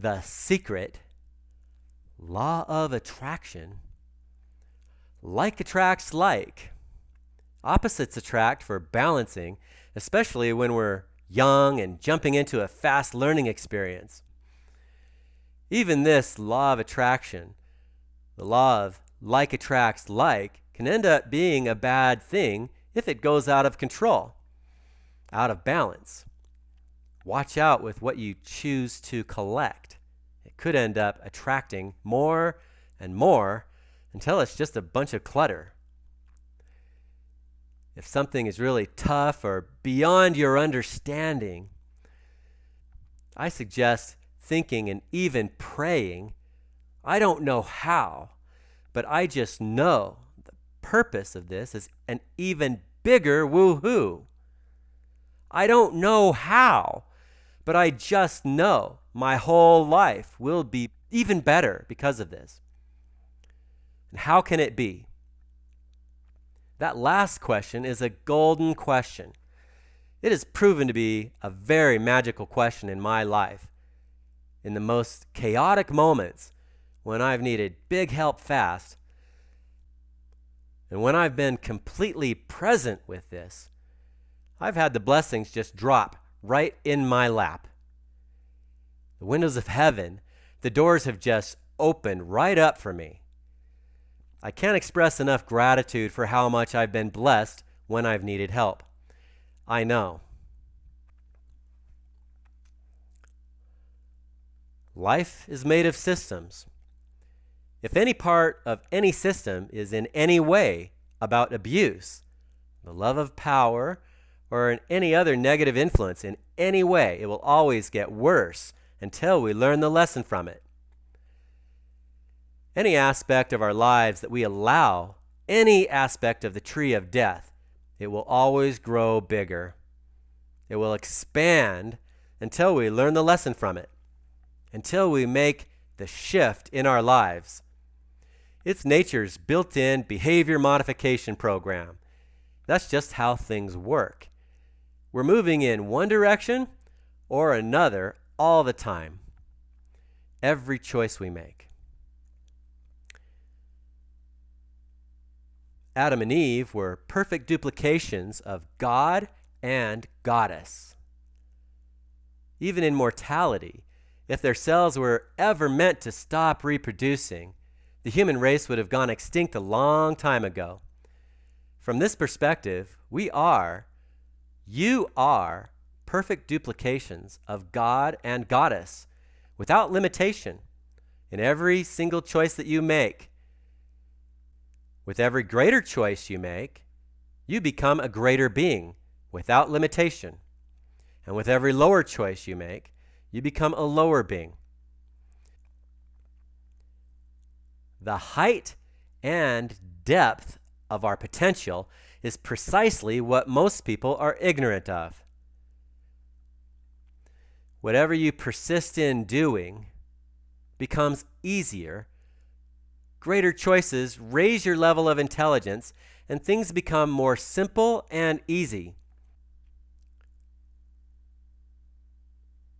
the secret law of attraction. Like attracts like. Opposites attract for balancing, especially when we're young and jumping into a fast learning experience. Even this law of attraction, the law of like attracts like, can end up being a bad thing if it goes out of control, out of balance. Watch out with what you choose to collect. It could end up attracting more and more until it's just a bunch of clutter. If something is really tough or beyond your understanding, I suggest thinking and even praying, I don't know how, but I just know the purpose of this is an even bigger woohoo. I don't know how, but I just know my whole life will be even better because of this. And how can it be? That last question is a golden question. It has proven to be a very magical question in my life. In the most chaotic moments, when I've needed big help fast, and when I've been completely present with this, I've had the blessings just drop right in my lap. The windows of heaven, the doors have just opened right up for me. I can't express enough gratitude for how much I've been blessed when I've needed help. I know. Life is made of systems. If any part of any system is in any way about abuse, the love of power, or in any other negative influence in any way, it will always get worse until we learn the lesson from it. Any aspect of our lives that we allow, any aspect of the tree of death, it will always grow bigger. It will expand until we learn the lesson from it, until we make the shift in our lives. It's nature's built-in behavior modification program. That's just how things work. We're moving in one direction or another all the time. Every choice we make. Adam and Eve were perfect duplications of God and Goddess. Even in mortality, if their cells were ever meant to stop reproducing, the human race would have gone extinct a long time ago. From this perspective, you are perfect duplications of God and Goddess, without limitation, in every single choice that you make. With every greater choice you make, you become a greater being without limitation. And with every lower choice you make, you become a lower being. The height and depth of our potential is precisely what most people are ignorant of. Whatever you persist in doing becomes easier. Greater choices raise your level of intelligence, and things become more simple and easy.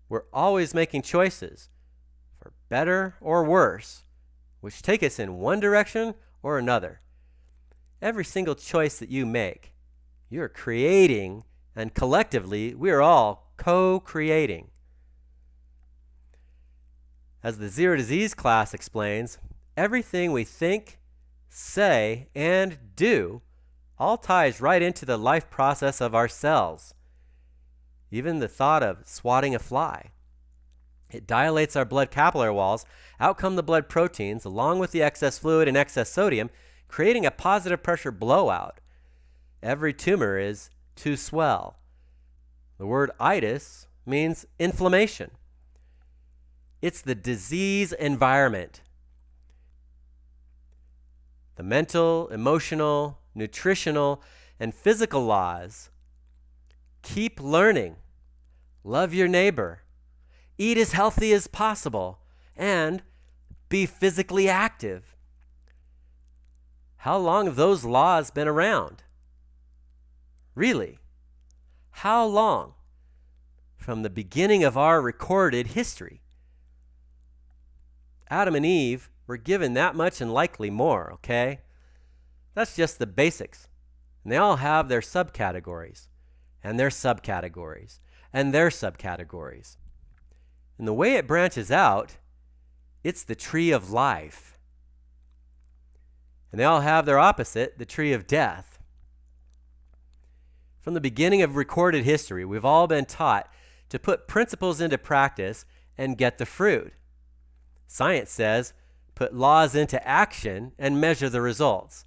We're always making choices, for better or worse, which take us in one direction or another. Every single choice that you make, you're creating, and collectively, we are all co-creating. As the Zero Disease class explains, everything we think, say, and do all ties right into the life process of our cells. Even the thought of swatting a fly. It dilates our blood capillary walls, out come the blood proteins, along with the excess fluid and excess sodium, creating a positive pressure blowout. Every tumor is to swell. The word itis means inflammation. It's the disease environment. The mental, emotional, nutritional, and physical laws. Keep learning. Love your neighbor. Eat as healthy as possible. And be physically active. How long have those laws been around? Really? How long? From the beginning of our recorded history. Adam and Eve were given that much and likely more, okay? That's just the basics. And they all have their subcategories, and their subcategories, and their subcategories. And the way it branches out, it's the tree of life. And they all have their opposite, the tree of death. From the beginning of recorded history, we've all been taught to put principles into practice and get the fruit. Science says, put laws into action and measure the results.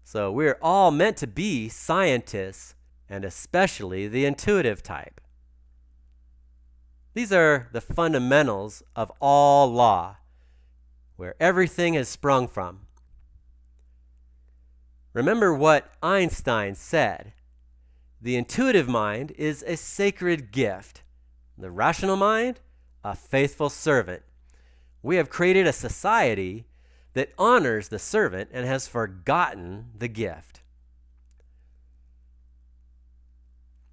So we're all meant to be scientists, and especially the intuitive type. These are the fundamentals of all law, where everything has sprung from. Remember what Einstein said. The intuitive mind is a sacred gift. The rational mind, a faithful servant. We have created a society that honors the servant and has forgotten the gift.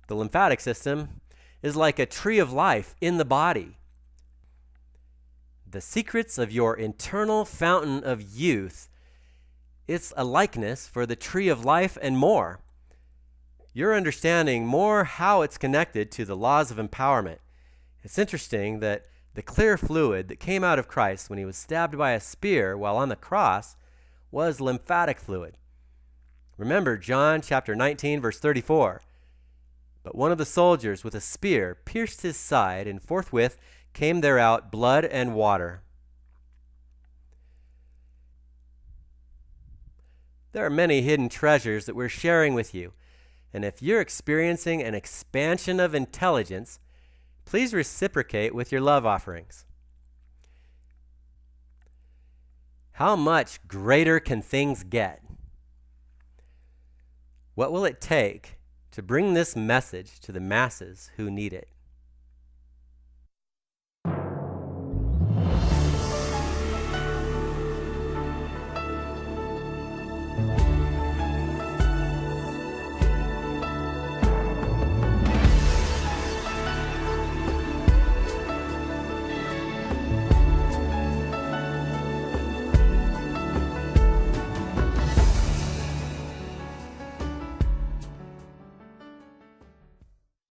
The lymphatic system is like a tree of life in the body. The secrets of your internal fountain of youth, it's a likeness for the tree of life and more. You're understanding more how it's connected to the laws of empowerment. It's interesting that the clear fluid that came out of Christ when he was stabbed by a spear while on the cross was lymphatic fluid. Remember John chapter 19, verse 34. But one of the soldiers with a spear pierced his side, and forthwith came there out blood and water. There are many hidden treasures that we're sharing with you. And if you're experiencing an expansion of intelligence, please reciprocate with your love offerings. How much greater can things get? What will it take to bring this message to the masses who need it?